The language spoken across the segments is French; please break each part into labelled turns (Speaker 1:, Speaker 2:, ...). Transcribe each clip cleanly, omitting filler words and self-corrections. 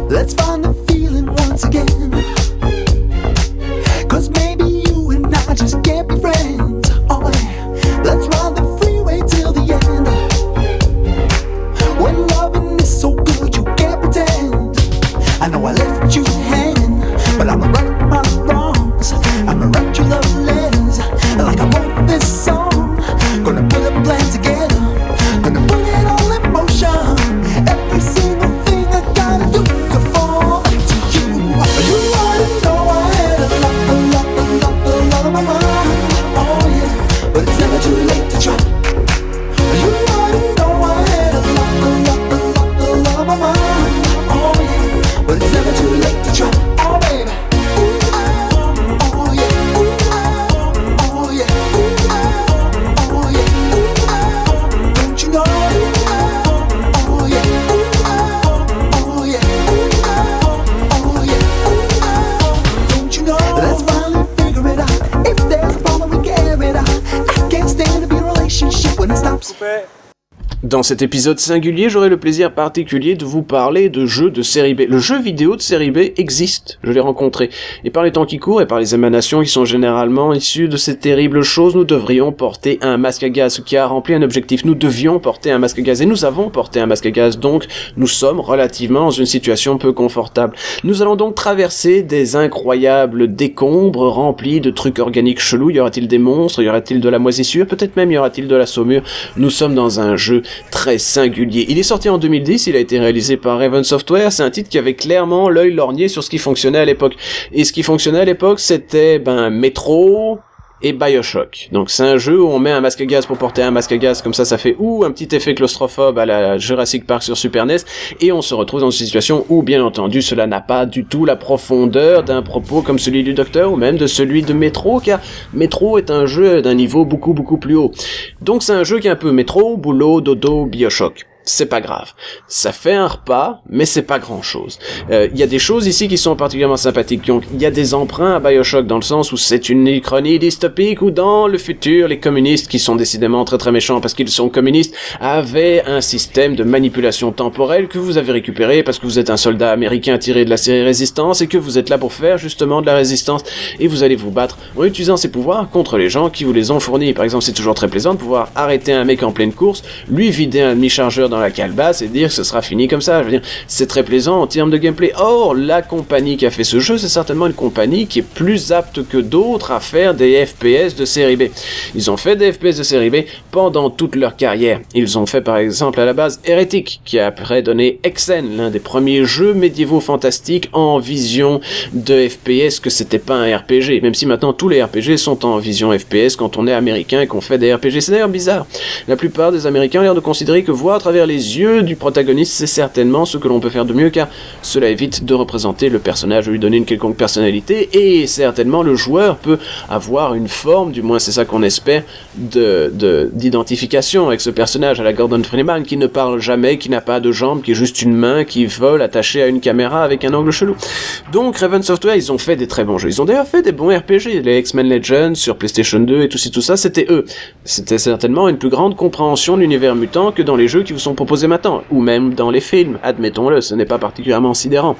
Speaker 1: Let's find the feeling once again. 'Cause maybe you and I just can't be friends. Oh yeah, let's ride the freeway till the end. When loving is so good you can't pretend. I know I left you hanging, but I'ma right my wrongs. I'ma write you love letters like I wrote this song. Gonna put a plan together, gonna put it all in motion. Every single thing I gotta do to fall back to you. You already know I had a lot on my mind. Oh yeah, but it's never too late to try. You already know I had a lot on my mind. Oh yeah, but it's never too late to try. Oh baby.
Speaker 2: Dans cet épisode singulier, j'aurai le plaisir particulier de vous parler de jeux de série B. Le jeu vidéo de série B existe, je l'ai rencontré. Et par les temps qui courent et par les émanations qui sont généralement issues de ces terribles choses, nous devrions porter un masque à gaz, ce qui a rempli un objectif. Nous devions porter un masque à gaz et nous avons porté un masque à gaz, donc nous sommes relativement dans une situation peu confortable. Nous allons donc traverser des incroyables décombres remplis de trucs organiques chelous. Y aura-t-il des monstres? Y aura-t-il de la moisissure? Peut-être même y aura-t-il de la saumure? Nous sommes dans un jeu très singulier. Il est sorti en 2010, il a été réalisé par Raven Software, c'est un titre qui avait clairement l'œil lorgné sur ce qui fonctionnait à l'époque. Et ce qui fonctionnait à l'époque, c'était, Metro et BioShock. Donc c'est un jeu où on met un masque à gaz pour porter un masque à gaz, comme ça fait un petit effet claustrophobe à la Jurassic Park sur Super NES, et on se retrouve dans une situation où, bien entendu, cela n'a pas du tout la profondeur d'un propos comme celui du Docteur, ou même de celui de Metro, car Metro est un jeu d'un niveau beaucoup plus haut. Donc c'est un jeu qui est un peu Metro, boulot, dodo, BioShock. C'est pas grave. Ça fait un repas, mais c'est pas grand chose. Il y a des choses ici qui sont particulièrement sympathiques. Il y a des emprunts à BioShock dans le sens où c'est une uchronie dystopique où dans le futur, les communistes, qui sont décidément très méchants parce qu'ils sont communistes, avaient un système de manipulation temporelle que vous avez récupéré parce que vous êtes un soldat américain tiré de la série Résistance et que vous êtes là pour faire justement de la résistance et vous allez vous battre en utilisant ces pouvoirs contre les gens qui vous les ont fournis. Par exemple, c'est toujours très plaisant de pouvoir arrêter un mec en pleine course, lui vider un demi-chargeur dans la calebasse et dire que ce sera fini comme ça. Je veux dire, c'est très plaisant en termes de gameplay. Or, la compagnie qui a fait ce jeu, c'est certainement une compagnie qui est plus apte que d'autres à faire des FPS de série B. Ils ont fait des FPS de série B pendant toute leur carrière. Ils ont fait par exemple à la base Heretic, qui a après donné Hexen, l'un des premiers jeux médiévaux fantastiques en vision de FPS, que c'était pas un RPG, même si maintenant tous les RPG sont en vision FPS quand on est américain et qu'on fait des RPG. C'est d'ailleurs bizarre. La plupart des Américains ont l'air de considérer que voir à travers les yeux du protagoniste, c'est certainement ce que l'on peut faire de mieux, car cela évite de représenter le personnage, de lui donner une quelconque personnalité, et certainement le joueur peut avoir une forme, du moins c'est ça qu'on espère, d'identification avec ce personnage, à la Gordon Freeman, qui ne parle jamais, qui n'a pas de jambes, qui est juste une main qui vole attachée à une caméra avec un angle chelou. Donc Raven Software, ils ont fait des très bons jeux. Ils ont d'ailleurs fait des bons RPG, les X-Men Legends sur PlayStation 2 et tout ça, c'était eux. C'était certainement une plus grande compréhension de l'univers mutant que dans les jeux qui vous sont proposés maintenant, ou même dans les films, admettons-le, ce n'est pas particulièrement sidérant.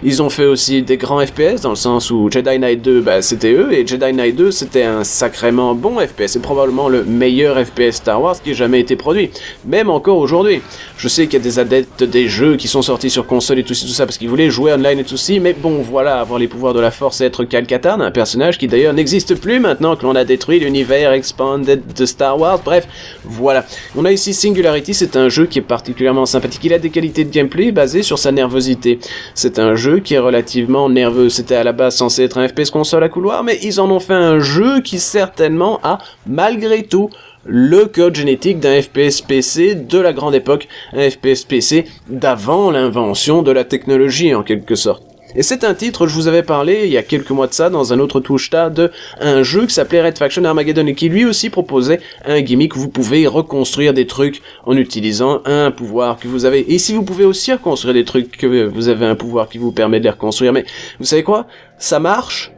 Speaker 2: Ils ont fait aussi des grands FPS, dans le sens où Jedi Knight 2, c'était eux, et Jedi Knight 2, c'était un sacrément bon FPS, c'est probablement le meilleur FPS Star Wars qui ait jamais été produit, même encore aujourd'hui. Je sais qu'il y a des adeptes des jeux qui sont sortis sur console et tout ça, parce qu'ils voulaient jouer online et tout ça, mais bon, voilà, avoir les pouvoirs de la force et être Cal-Katarn, un personnage qui d'ailleurs n'existe plus maintenant que l'on a détruit l'univers expanded de Star Wars, bref, voilà. On a ici Singularity, c'est un jeu qui est particulièrement sympathique. Il a des qualités de gameplay basées sur sa nervosité. C'est un jeu qui est relativement nerveux. C'était à la base censé être un FPS console à couloir, mais ils en ont fait un jeu qui certainement a, malgré tout, le code génétique d'un FPS PC de la grande époque, un FPS PC d'avant l'invention de la technologie en quelque sorte. Et c'est un titre, je vous avais parlé il y a quelques mois de ça, dans un autre touche-ta, de un jeu qui s'appelait Red Faction Armageddon et qui lui aussi proposait un gimmick où vous pouvez reconstruire des trucs en utilisant un pouvoir que vous avez. Et si vous pouvez aussi reconstruire des trucs que vous avez un pouvoir qui vous permet de les reconstruire, mais vous savez quoi? Ça marche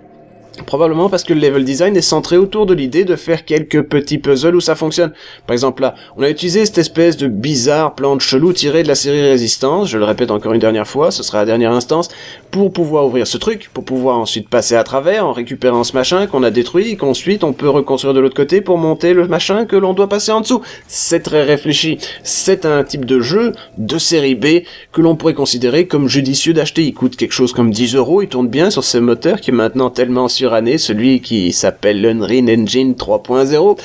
Speaker 2: Probablement parce que le level design est centré autour de l'idée de faire quelques petits puzzles où ça fonctionne. Par exemple là, on a utilisé cette espèce de bizarre plante chelou tiré de la série Résistance, je le répète encore une dernière fois, ce sera la dernière instance, pour pouvoir ouvrir ce truc, pour pouvoir ensuite passer à travers en récupérant ce machin qu'on a détruit et qu'ensuite on peut reconstruire de l'autre côté pour monter le machin que l'on doit passer en dessous. C'est très réfléchi. C'est un type de jeu de série B que l'on pourrait considérer comme judicieux d'acheter. Il coûte quelque chose comme 10 €, il tourne bien sur ce moteur qui est maintenant tellement suranné, celui qui s'appelle l'Unreal Engine 3.0,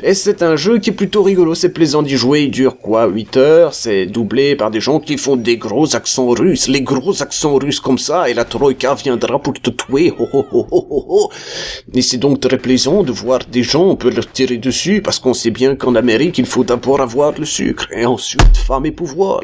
Speaker 2: et c'est un jeu qui est plutôt rigolo, c'est plaisant d'y jouer, il dure quoi, 8 heures, c'est doublé par des gens qui font des gros accents russes, les gros accents russes comme ça, et la Troïka viendra pour te tuer, ho ho ho ho ho ho. Et c'est donc très plaisant de voir des gens, on peut leur tirer dessus, parce qu'on sait bien qu'en Amérique, il faut d'abord avoir le sucre, et ensuite femme et pouvoir.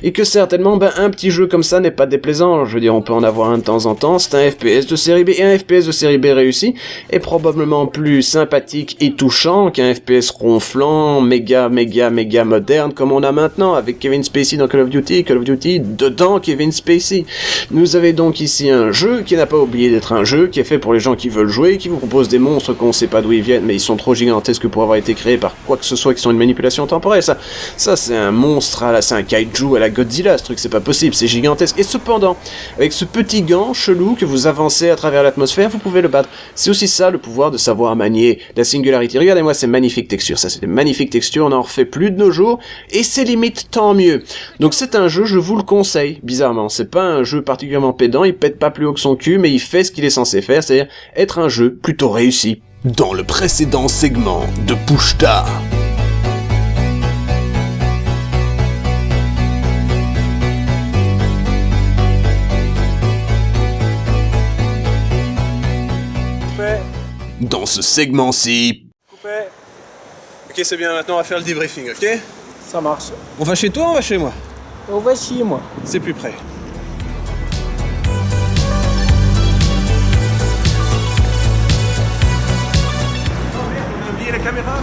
Speaker 2: Et que certainement, un petit jeu comme ça n'est pas déplaisant, je veux dire, on peut en avoir un de temps en temps, c'est un FPS de série B, et un FPS de série B réussi est probablement plus sympathique et touchant qu'un FPS ronflant, méga moderne comme on a maintenant avec Kevin Spacey dans Call of Duty dedans Kevin Spacey. Nous avons donc ici un jeu qui n'a pas oublié d'être un jeu, qui est fait pour les gens qui veulent jouer, qui vous propose des monstres qu'on sait pas d'où ils viennent, mais ils sont trop gigantesques pour avoir été créés par quoi que ce soit qui sont une manipulation temporelle. Ça c'est un monstre c'est un kaiju à la Godzilla, ce truc c'est pas possible, c'est gigantesque. Et cependant, avec ce petit gant chelou que vous avancez à travers l'atmosphère, vous pouvez le battre. C'est aussi ça le pouvoir de savoir manier la singularité. Regardez-moi ces magnifiques textures, ça c'est des magnifiques textures, on en refait plus de nos jours, et c'est limite tant mieux. Donc c'est un jeu, je vous le conseille, bizarrement, c'est pas un jeu particulièrement pédant, il pète pas plus haut que son cul, mais il fait ce qu'il est censé faire, c'est-à-dire être un jeu plutôt réussi.
Speaker 3: Dans le précédent segment de Pushta. Dans ce segment-ci...
Speaker 2: Coupé. Ok, c'est bien, maintenant on va faire le debriefing, ok?
Speaker 4: Ça marche.
Speaker 2: On va chez toi ou on va chez moi?
Speaker 4: On va chez moi.
Speaker 2: C'est plus près. Oh merde, on a oublié la caméra.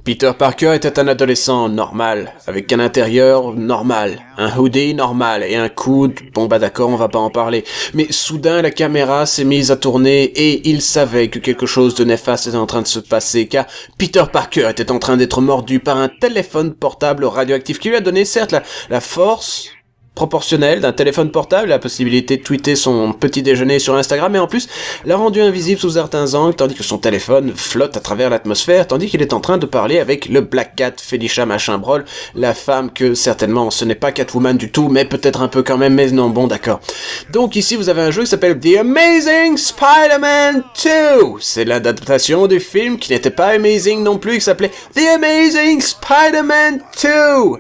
Speaker 2: Peter Parker était un adolescent normal, avec un intérieur normal, un hoodie normal et un coude, d'accord, on va pas en parler. Mais soudain, la caméra s'est mise à tourner et il savait que quelque chose de néfaste était en train de se passer, car Peter Parker était en train d'être mordu par un téléphone portable radioactif qui lui a donné certes la force proportionnelle d'un téléphone portable, la possibilité de tweeter son petit déjeuner sur Instagram, et en plus l'a rendu invisible sous certains angles, tandis que son téléphone flotte à travers l'atmosphère, tandis qu'il est en train de parler avec le Black Cat Felicia machin brol, la femme que certainement ce n'est pas Catwoman du tout, mais peut-être un peu quand même, mais non, bon d'accord. Donc ici vous avez un jeu qui s'appelle The Amazing Spider-Man 2, c'est l'adaptation du film qui n'était pas amazing non plus, qui s'appelait The Amazing Spider-Man 2,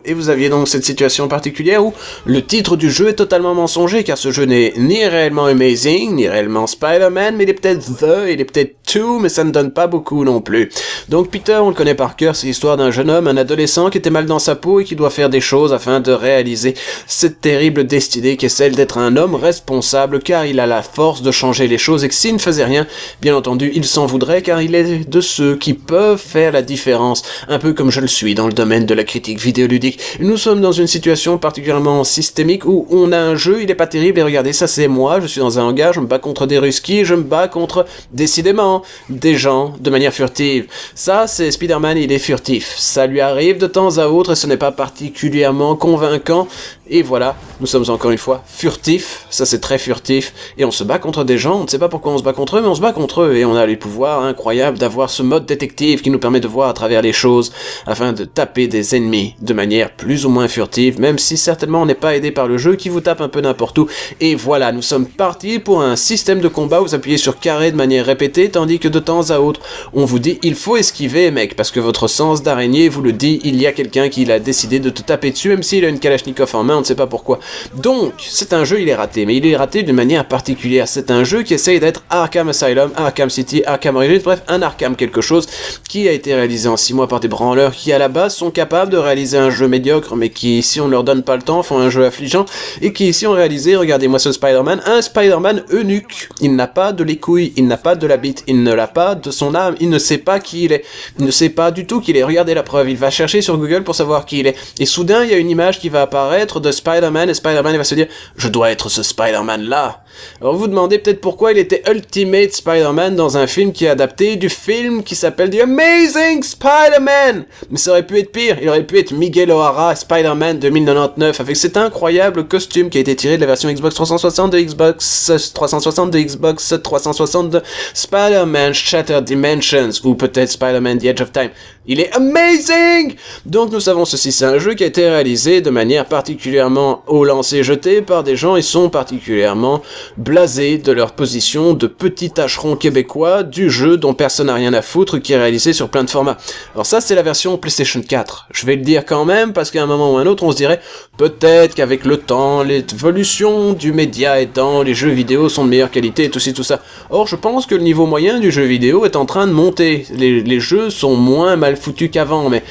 Speaker 2: et vous aviez donc cette situation particulière où le titre du jeu est totalement mensonger, car ce jeu n'est ni réellement Amazing, ni réellement Spider-Man, mais il est peut-être il est peut-être 2, mais ça ne donne pas beaucoup non plus. Donc Peter, on le connaît par cœur, c'est l'histoire d'un jeune homme, un adolescent qui était mal dans sa peau et qui doit faire des choses afin de réaliser cette terrible destinée qui est celle d'être un homme responsable, car il a la force de changer les choses et que s'il ne faisait rien, bien entendu, il s'en voudrait, car il est de ceux qui peuvent faire la différence, un peu comme je le suis dans le domaine de la critique vidéoludique. Nous sommes dans une situation particulièrement systémique où on a un jeu, il est pas terrible, et regardez, ça c'est moi, je suis dans un hangar, je me bats contre des Ruskis, je me bats contre, décidément, des gens de manière furtive. Ça, c'est Spider-Man, il est furtif. Ça lui arrive de temps à autre, et ce n'est pas particulièrement convaincant, et voilà, nous sommes encore une fois furtifs, ça c'est très furtif, et on se bat contre des gens, on ne sait pas pourquoi on se bat contre eux, mais on se bat contre eux, et on a les pouvoirs incroyables d'avoir ce mode détective qui nous permet de voir à travers les choses, afin de taper des ennemis de manière plus ou moins furtive, même si certainement on n'est pas aidé par le jeu qui vous tape un peu n'importe où. Et voilà, nous sommes partis pour un système de combat où vous appuyez sur carré de manière répétée, tandis que de temps à autre, on vous dit il faut esquiver mec, parce que votre sens d'araignée vous le dit, il y a quelqu'un qui a décidé de te taper dessus, même s'il a une Kalachnikov en main, on ne sait pas pourquoi. Donc, c'est un jeu, il est raté, mais il est raté d'une manière particulière. C'est un jeu qui essaye d'être Arkham Asylum, Arkham City, Arkham Origins, bref, un Arkham quelque chose, qui a été réalisé en 6 mois par des branleurs qui, à la base, sont capables de réaliser un jeu médiocre, mais qui, si on leur donne pas le temps, font un jeu affligeant, et qui, ici, ont réalisé, regardez-moi ce Spider-Man, un Spider-Man eunuque. Il n'a pas de les couilles, il n'a pas de la bite, il ne l'a pas de son âme, il ne sait pas qui il est, il ne sait pas du tout qui il est. Regardez la preuve, il va chercher sur Google pour savoir qui il est. Et soudain, il y a une image qui va apparaître de Spider-Man, et Spider-Man, il va se dire, je dois être ce Spider-Man-là. Alors vous vous demandez peut-être pourquoi il était Ultimate Spider-Man dans un film qui est adapté du film qui s'appelle The Amazing Spider-Man. Mais ça aurait pu être pire, il aurait pu être Miguel O'Hara, Spider-Man 2099, avec cet incroyable costume qui a été tiré de la version Xbox 360 de Xbox 360 de Xbox 360 de Spider-Man Shattered Dimensions, ou peut-être Spider-Man The Edge of Time. Il est amazing! Donc nous savons ceci, c'est un jeu qui a été réalisé de manière particulièrement au lancer-jeté par des gens, ils sont particulièrement blasés de leur position de petits tâcherons québécois du jeu dont personne n'a rien à foutre, qui est réalisé sur plein de formats. Alors ça, c'est la version PlayStation 4. Je vais le dire quand même, parce qu'à un moment ou un autre, on se dirait, peut-être qu'avec le temps, l'évolution du média étant, les jeux vidéo sont de meilleure qualité, et tout ci, tout ça. Or, je pense que le niveau moyen du jeu vidéo est en train de monter. Les jeux sont moins mal foutus qu'avant, mais...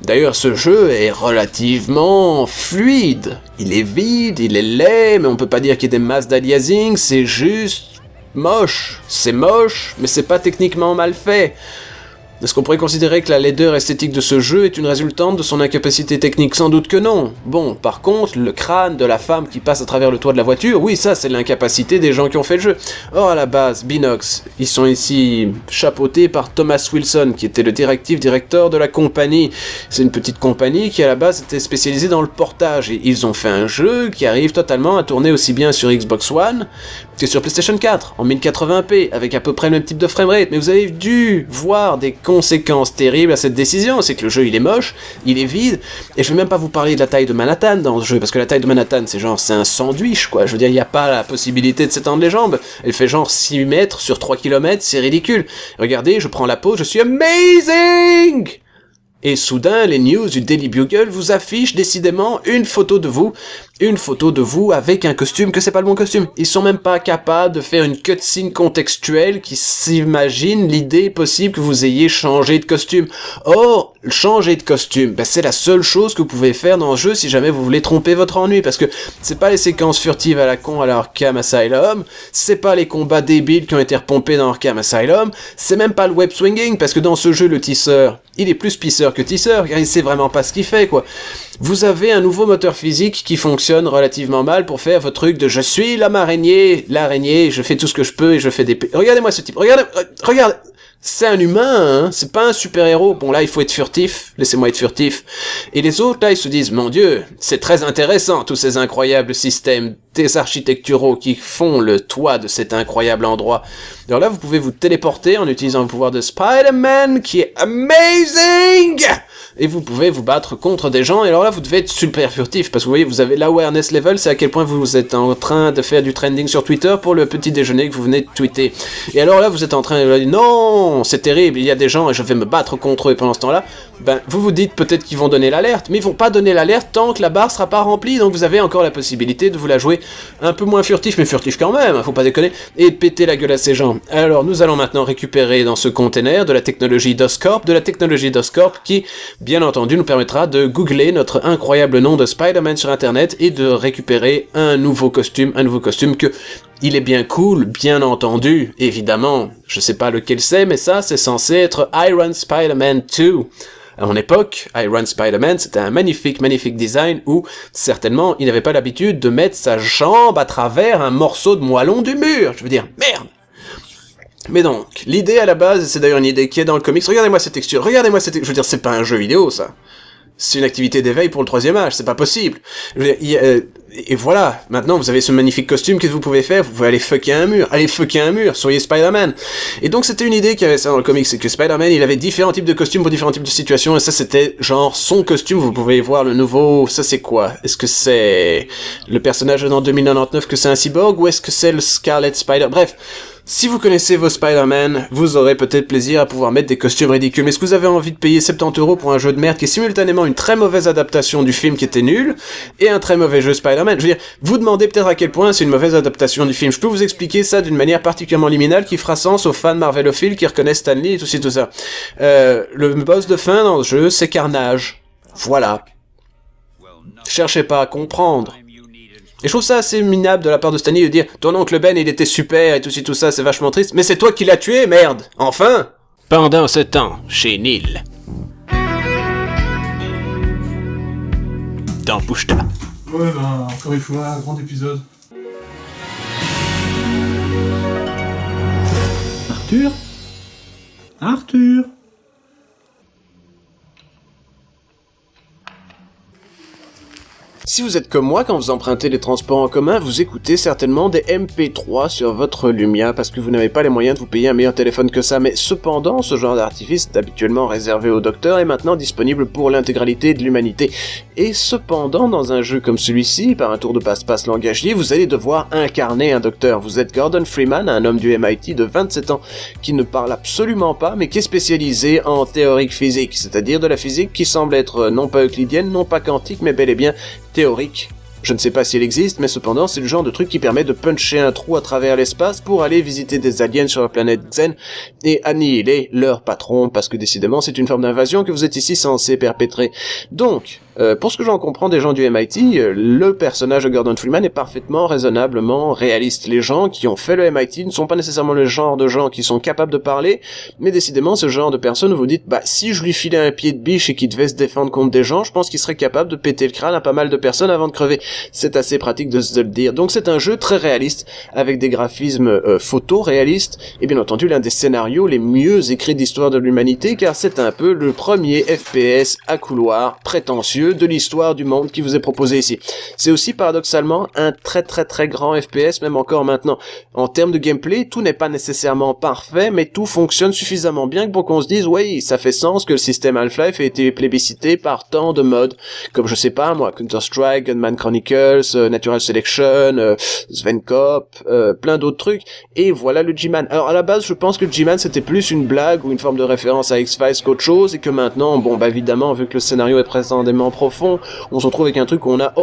Speaker 2: D'ailleurs, ce jeu est relativement fluide. Il est vide, il est laid, mais on peut pas dire qu'il y ait des masses d'aliasing, c'est juste moche. C'est moche, mais c'est pas techniquement mal fait. Est-ce qu'on pourrait considérer que la laideur esthétique de ce jeu est une résultante de son incapacité technique? Sans doute que non. Bon, par contre, le crâne de la femme qui passe à travers le toit de la voiture, oui, ça, c'est l'incapacité des gens qui ont fait le jeu. Or, à la base, Binox, ils sont ici chapeautés par Thomas Wilson, qui était le directeur de la compagnie. C'est une petite compagnie qui, à la base, était spécialisée dans le portage, et ils ont fait un jeu qui arrive totalement à tourner aussi bien sur Xbox One que sur PlayStation 4, en 1080p, avec à peu près le même type de framerate. Mais vous avez dû voir des conséquences terribles à cette décision, c'est que le jeu il est moche, il est vide, et je vais même pas vous parler de la taille de Manhattan dans ce jeu, parce que la taille de Manhattan c'est un sandwich quoi, je veux dire il n'y a pas la possibilité de s'étendre les jambes, elle fait genre 6 mètres sur 3 km, c'est ridicule. Regardez, je prends la pause, je suis amazing! Et soudain, les news du Daily Bugle vous affichent décidément une photo de vous avec un costume que c'est pas le bon costume. Ils sont même pas capables de faire une cutscene contextuelle qui s'imagine l'idée possible que vous ayez changé de costume. Or, changer de costume, c'est la seule chose que vous pouvez faire dans le jeu si jamais vous voulez tromper votre ennui, parce que c'est pas les séquences furtives à la con à l'Arkham Asylum, c'est pas les combats débiles qui ont été repompés dans Arkham Asylum, c'est même pas le web swinging, parce que dans ce jeu, le tisseur, il est plus pisseur que tisseur, car il sait vraiment pas ce qu'il fait, quoi. Vous avez un nouveau moteur physique qui fonctionne relativement mal pour faire votre truc de je suis l'homme araignée, l'araignée, je fais tout ce que je peux et je fais des... Regardez-moi ce type, regardez, c'est un humain, hein, c'est pas un super-héros. Bon là, il faut être furtif, laissez-moi être furtif. Et les autres, là, ils se disent, mon Dieu, c'est très intéressant, tous ces incroyables systèmes des architecturaux qui font le toit de cet incroyable endroit. Alors là, vous pouvez vous téléporter en utilisant le pouvoir de Spider-Man, qui est amazing! Et vous pouvez vous battre contre des gens, et alors là, vous devez être super furtif, parce que vous voyez, vous avez l'awareness level, c'est à quel point vous êtes en train de faire du trending sur Twitter pour le petit déjeuner que vous venez de tweeter. Et alors là, vous êtes en train de dire, non, c'est terrible, il y a des gens, et je vais me battre contre eux, et pendant ce temps-là, vous vous dites peut-être qu'ils vont donner l'alerte, mais ils vont pas donner l'alerte tant que la barre sera pas remplie, donc vous avez encore la possibilité de vous la jouer un peu moins furtif, mais furtif quand même, faut pas déconner, et de péter la gueule à ces gens. Alors, nous allons maintenant récupérer dans ce container de la technologie DOSCorp, qui, bien entendu, nous permettra de googler notre incroyable nom de Spider-Man sur Internet et de récupérer un nouveau costume que... Il est bien cool, bien entendu, évidemment. Je sais pas lequel c'est, mais ça, c'est censé être Iron Spider-Man 2. À mon époque, Iron Spider-Man, c'était un magnifique design où, certainement, il n'avait pas l'habitude de mettre sa jambe à travers un morceau de moellon du mur. Je veux dire, merde! Mais donc, l'idée à la base, c'est d'ailleurs une idée qui est dans le comics. Regardez-moi cette texture, je veux dire, c'est pas un jeu vidéo, ça. C'est une activité d'éveil pour le 3e âge, c'est pas possible. Je veux dire, et voilà, maintenant vous avez ce magnifique costume, qu'est-ce que vous pouvez faire? Vous pouvez aller fucker un mur, soyez Spider-Man. Et donc c'était une idée qu'il y avait ça dans le comics, c'est que Spider-Man, il avait différents types de costumes pour différents types de situations, et ça c'était genre son costume, vous pouvez voir le nouveau, ça c'est quoi? Est-ce que c'est le personnage dans 2099 que c'est un cyborg, ou est-ce que c'est le Scarlet Spider? Bref, Si vous connaissez vos Spider-Man, vous aurez peut-être plaisir à pouvoir mettre des costumes ridicules, mais est-ce que vous avez envie de payer 70€ pour un jeu de merde qui est simultanément une très mauvaise adaptation du film qui était nul, et un très mauvais jeu Spider-Man? Je veux dire, vous demandez peut-être à quel point c'est une mauvaise adaptation du film. Je peux vous expliquer ça d'une manière particulièrement liminale qui fera sens aux fans marvelophiles qui reconnaissent Stan Lee et tout ça. Le boss de fin dans le jeu, c'est Carnage. Voilà. Cherchez pas à comprendre. Et je trouve ça assez minable de la part de Stanley de dire « Ton oncle Ben, il était super et tout ça, c'est vachement triste, mais c'est toi qui l'as tué, merde! Enfin !» Pendant ce temps, chez Neil. Dans Pushta.
Speaker 5: Ouais, encore une fois, grand épisode. Arthur?
Speaker 2: Si vous êtes comme moi, quand vous empruntez les transports en commun, vous écoutez certainement des MP3 sur votre Lumia parce que vous n'avez pas les moyens de vous payer un meilleur téléphone que ça. Mais cependant, ce genre d'artifice est habituellement réservé aux docteurs et maintenant disponible pour l'intégralité de l'humanité. Et cependant, dans un jeu comme celui-ci, par un tour de passe-passe langagier, vous allez devoir incarner un docteur. Vous êtes Gordon Freeman, un homme du MIT de 27 ans qui ne parle absolument pas, mais qui est spécialisé en théorique physique, c'est-à-dire de la physique qui semble être non pas euclidienne, non pas quantique, mais bel et bien théorique. Je ne sais pas si elle existe, mais cependant, c'est le genre de truc qui permet de puncher un trou à travers l'espace pour aller visiter des aliens sur la planète Xen et annihiler leur patron, parce que décidément, c'est une forme d'invasion que vous êtes ici censé perpétrer. Donc, pour ce que j'en comprends des gens du MIT, le personnage de Gordon Freeman est parfaitement raisonnablement réaliste. Les gens qui ont fait le MIT ne sont pas nécessairement le genre de gens qui sont capables de parler, mais décidément, ce genre de personnes où vous dites, bah, si je lui filais un pied de biche et qu'il devait se défendre contre des gens, je pense qu'il serait capable de péter le crâne à pas mal de personnes avant de crever. C'est assez pratique de se le dire. Donc c'est un jeu très réaliste, avec des graphismes photo-réalistes, et bien entendu l'un des scénarios les mieux écrits d'histoire de l'humanité, car c'est un peu le premier FPS à couloir prétentieux de l'histoire du monde qui vous est proposé ici. C'est aussi paradoxalement un très grand FPS, même encore maintenant. En termes de gameplay, tout n'est pas nécessairement parfait, mais tout fonctionne suffisamment bien pour qu'on se dise, oui, ça fait sens que le système Half-Life ait été plébiscité par tant de modes, comme je sais pas moi, Counter-Strike, Gunman Chronicles, Natural Selection, Svencop, plein d'autres trucs, et voilà le G-Man. Alors à la base, je pense que le G-Man c'était plus une blague ou une forme de référence à X-Files qu'autre chose, et que maintenant, bon bah évidemment, vu que le scénario est prétendument profond, on se retrouve avec un truc où on a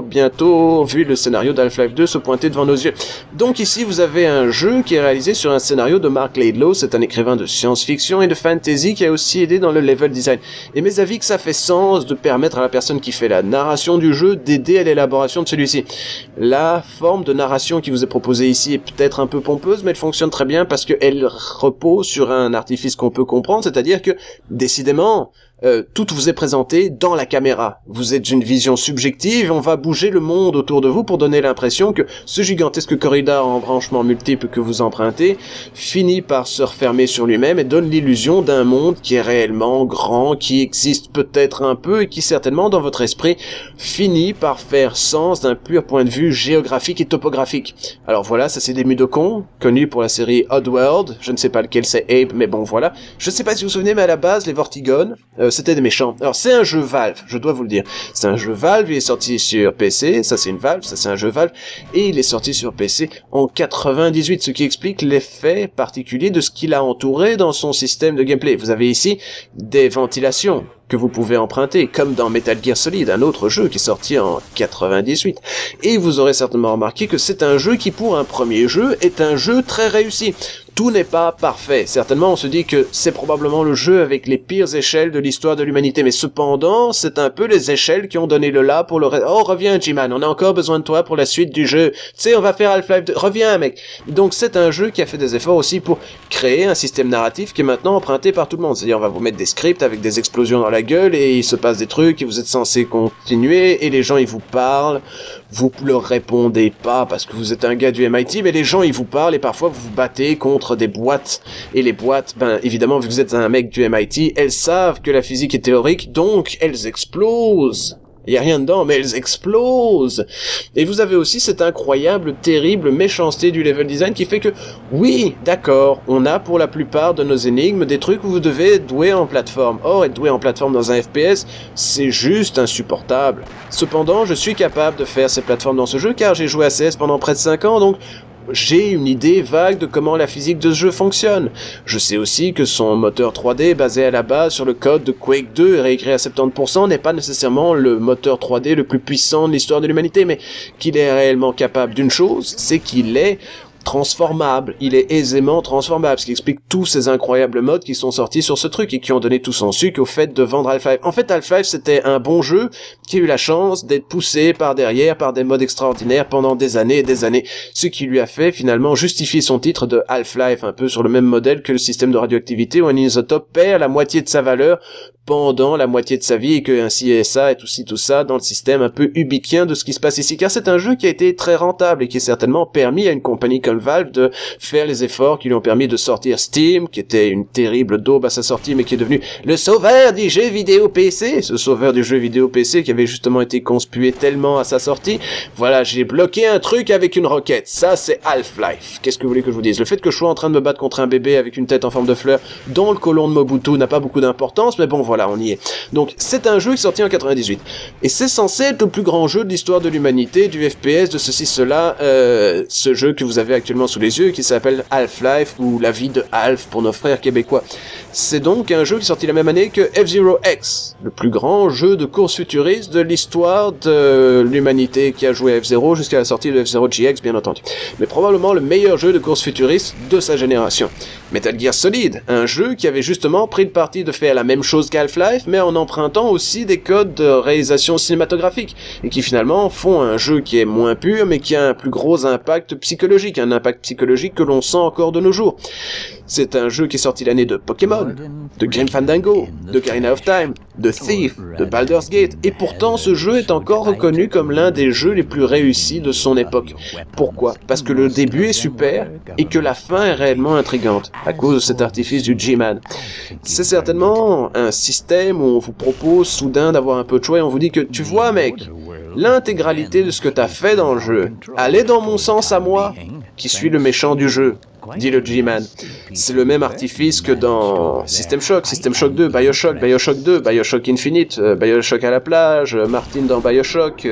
Speaker 2: bientôt vu le scénario d'Half-Life 2 se pointer devant nos yeux. Donc ici, vous avez un jeu qui est réalisé sur un scénario de Mark Laidlaw, c'est un écrivain de science-fiction et de fantasy qui a aussi aidé dans le level design. Et mes avis que ça fait sens de permettre à la personne qui fait la narration du jeu d'aider à l'élaboration de celui-ci. La forme de narration qui vous est proposée ici est peut-être un peu pompeuse, mais elle fonctionne très bien parce qu'elle repose sur un artifice qu'on peut comprendre, c'est-à-dire que, décidément, tout vous est présenté dans la caméra. Vous êtes une vision subjective et on va bouger le monde autour de vous pour donner l'impression que ce gigantesque corridor en branchements multiples que vous empruntez finit par se refermer sur lui-même et donne l'illusion d'un monde qui est réellement grand, qui existe peut-être un peu et qui certainement dans votre esprit finit par faire sens d'un pur point de vue géographique et topographique. Alors voilà, ça c'est des Mudokon, connus pour la série Oddworld, je ne sais pas lequel c'est Abe, mais bon voilà. Je ne sais pas si vous vous souvenez, mais à la base, les Vortigons, c'était des méchants. Alors c'est un jeu Valve, je dois vous le dire. C'est un jeu Valve, il est sorti sur PC, ça c'est une Valve, ça c'est un jeu Valve, et il est sorti sur PC en 98, ce qui explique l'effet particulier de ce qu'il a entouré dans son système de gameplay. Vous avez ici des ventilations que vous pouvez emprunter, comme dans Metal Gear Solid, un autre jeu qui est sorti en 98. Et vous aurez certainement remarqué que c'est un jeu qui, pour un premier jeu, est un jeu très réussi. Tout n'est pas parfait. Certainement, on se dit que c'est probablement le jeu avec les pires échelles de l'histoire de l'humanité, mais cependant, c'est un peu les échelles qui ont donné le là pour le reste. Oh, reviens, G-Man, on a encore besoin de toi pour la suite du jeu. Tu sais, on va faire Half-Life 2. Reviens, mec. Donc, c'est un jeu qui a fait des efforts aussi pour créer un système narratif qui est maintenant emprunté par tout le monde. C'est-à-dire, on va vous mettre des scripts avec des explosions dans la gueule et il se passe des trucs et vous êtes censé continuer et les gens, ils vous parlent. Vous leur répondez pas parce que vous êtes un gars du MIT, mais les gens, ils vous parlent et parfois vous vous battez contre des boîtes. Et les boîtes, ben, évidemment, vu que vous êtes un mec du MIT, elles savent que la physique est théorique, donc elles explosent. Il y a rien dedans, mais elles explosent. Et vous avez aussi cette incroyable, terrible méchanceté du level design qui fait que, oui, d'accord, on a pour la plupart de nos énigmes des trucs où vous devez être doué en plateforme. Or, être doué en plateforme dans un FPS, c'est juste insupportable. Cependant, je suis capable de faire ces plateformes dans ce jeu car j'ai joué à CS pendant près de 5 ans, donc j'ai une idée vague de comment la physique de ce jeu fonctionne. Je sais aussi que son moteur 3D basé à la base sur le code de Quake 2 et réécrit à 70% n'est pas nécessairement le moteur 3D le plus puissant de l'histoire de l'humanité, mais qu'il est réellement capable d'une chose, c'est qu'il est transformable, il est aisément transformable, ce qui explique tous ces incroyables modes qui sont sortis sur ce truc et qui ont donné tout son sucre au fait de vendre Half-Life. En fait, Half-Life, c'était un bon jeu qui a eu la chance d'être poussé par derrière par des modes extraordinaires pendant des années et des années, ce qui lui a fait finalement justifier son titre de Half-Life, un peu sur le même modèle que le système de radioactivité où un isotope perd la moitié de sa valeur pendant la moitié de sa vie et que ainsi CSA et tout ça dans le système un peu ubiquien de ce qui se passe ici, car c'est un jeu qui a été très rentable et qui a certainement permis à une compagnie comme Valve de faire les efforts qui lui ont permis de sortir Steam, qui était une terrible daube à sa sortie mais qui est devenu le sauveur du jeu vidéo PC, ce sauveur du jeu vidéo PC qui avait justement été conspué tellement à sa sortie. Voilà, j'ai bloqué un truc avec une roquette, ça c'est Half-Life. Qu'est-ce que vous voulez que je vous dise? Le fait que je sois en train de me battre contre un bébé avec une tête en forme de fleur dont le colon de Mobutu n'a pas beaucoup d'importance, mais bon voilà, on y est. Donc c'est un jeu qui est sorti en 98 et c'est censé être le plus grand jeu de l'histoire de l'humanité, du FPS, de ceci cela, ce jeu que vous avez actuellement sous les yeux qui s'appelle Half-Life ou La vie de Half pour nos frères québécois. C'est donc un jeu qui est sorti la même année que F-Zero X, le plus grand jeu de course futuriste de l'histoire de l'humanité qui a joué à F-Zero jusqu'à la sortie de F-Zero GX bien entendu, mais probablement le meilleur jeu de course futuriste de sa génération. Metal Gear Solid, un jeu qui avait justement pris le parti de faire la même chose qu'Half-Life, mais en empruntant aussi des codes de réalisation cinématographique, et qui finalement font un jeu qui est moins pur, mais qui a un plus gros impact psychologique, un impact psychologique que l'on sent encore de nos jours. C'est un jeu qui est sorti l'année de Pokémon, de Grim Fandango, de Ocarina of Time, de Thief, de Baldur's Gate, et pourtant ce jeu est encore reconnu comme l'un des jeux les plus réussis de son époque. Pourquoi? Parce que le début est super, et que la fin est réellement intrigante, à cause de cet artifice du G-Man. C'est certainement un système où on vous propose soudain d'avoir un peu de choix et on vous dit que, tu vois mec, l'intégralité de ce que t'as fait dans le jeu, elle est dans mon sens à moi, qui suis le méchant du jeu, dit le G-Man. C'est le même artifice que dans System Shock 2, Bioshock 2, Bioshock Infinite, Bioshock à la plage, Martin dans Bioshock,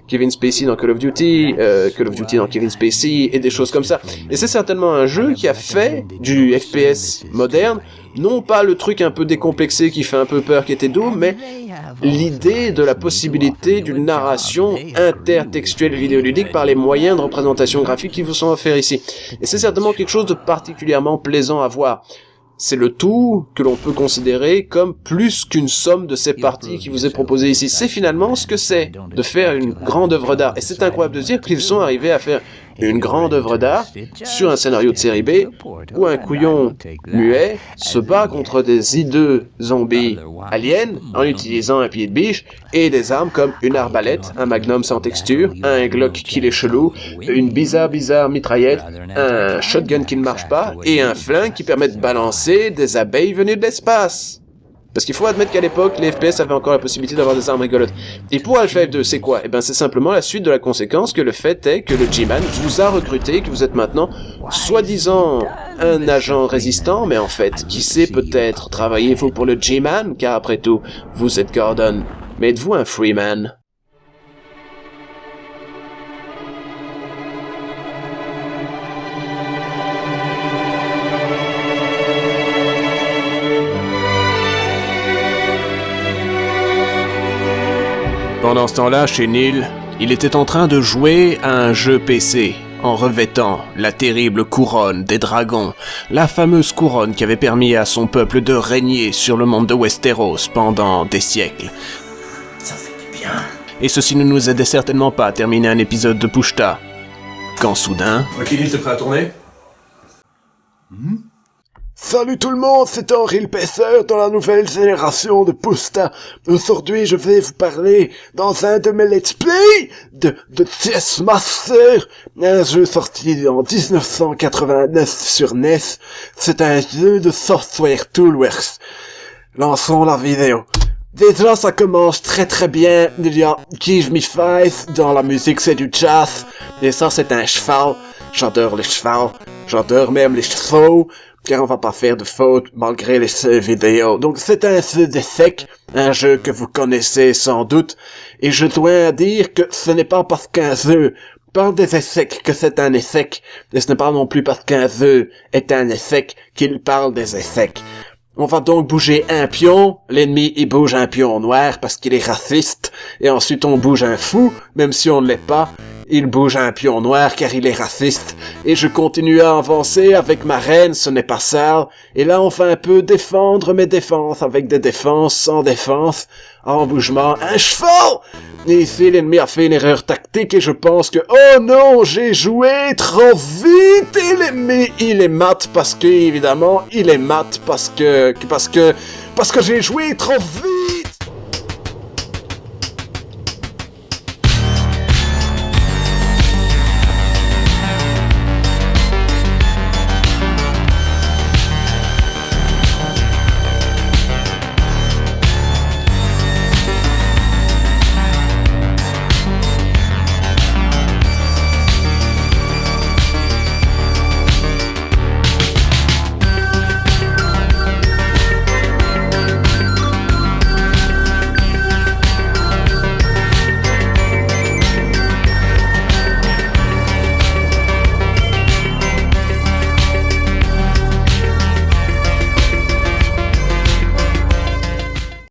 Speaker 2: Kevin Spacey dans Call of Duty dans Kevin Spacey, et des choses comme ça. Et c'est certainement un jeu qui a fait du FPS moderne, non pas le truc un peu décomplexé qui fait un peu peur qui était doux, mais l'idée de la possibilité d'une narration intertextuelle vidéoludique par les moyens de représentation graphique qui vous sont offerts ici. Et c'est certainement quelque chose de particulièrement plaisant à voir. C'est le tout que l'on peut considérer comme plus qu'une somme de ces parties qui vous est proposée ici. C'est finalement ce que c'est de faire une grande œuvre d'art. Et c'est incroyable de dire qu'ils sont arrivés à faire une grande œuvre d'art sur un scénario de série B où un couillon muet se bat contre des hideux zombies aliens en utilisant un pied de biche et des armes comme une arbalète, un magnum sans texture, un Glock qui est chelou, une bizarre mitraillette, un shotgun qui ne marche pas et un flingue qui permet de balancer des abeilles venues de l'espace. Parce qu'il faut admettre qu'à l'époque, les FPS avaient encore la possibilité d'avoir des armes rigolotes. Et pour Half-Life 2, c'est quoi? Eh ben, c'est simplement la suite de la conséquence que le fait est que le G-Man vous a recruté, que vous êtes maintenant, soi-disant, un agent résistant, mais en fait, qui sait peut-être, travaillez-vous pour le G-Man? Car après tout, vous êtes Gordon. Mais êtes-vous un Freeman? Pendant ce temps-là, chez Neil, il était en train de jouer à un jeu PC, en revêtant la terrible couronne des dragons, la fameuse couronne qui avait permis à son peuple de régner sur le monde de Westeros pendant des siècles.
Speaker 1: Ça fait du bien.
Speaker 2: Et ceci ne nous aidait certainement pas à terminer un épisode de Pushta. Quand soudain...
Speaker 5: Ok, Neil, t'es prêt à tourner?
Speaker 6: Salut tout le monde, c'est Henri le Paisseur dans la nouvelle génération de Pushta. Aujourd'hui, je vais vous parler dans un de mes let's play de Chess Master, un jeu sorti en 1989 sur NES. C'est un jeu de Software Toolworks. Lançons la vidéo. Déjà, ça commence très très bien. Il y a Give Me Five, dans la musique c'est du jazz. Et ça, c'est un cheval. J'adore les chevaux. J'adore même les chevaux. Car on va pas faire de faute malgré les jeux vidéo. Donc c'est un jeu d'échecs, un jeu que vous connaissez sans doute, et je dois dire que ce n'est pas parce qu'un jeu parle des échecs, que c'est un échec. Et ce n'est pas non plus parce qu'un jeu est un échec qu'il parle des échecs. On va donc bouger un pion, l'ennemi il bouge un pion noir parce qu'il est raciste, et ensuite on bouge un fou, même si on ne l'est pas, il bouge un pion noir car il est raciste, et je continue à avancer avec ma reine, ce n'est pas ça, et là on va un peu défendre mes défenses, avec des défenses sans défense, en bougement, un cheval! Et ici l'ennemi a fait une erreur tactique et je pense que, oh non, j'ai joué trop vite, et l'ennemi il est mat parce que, évidemment, il est mat parce que j'ai joué trop vite!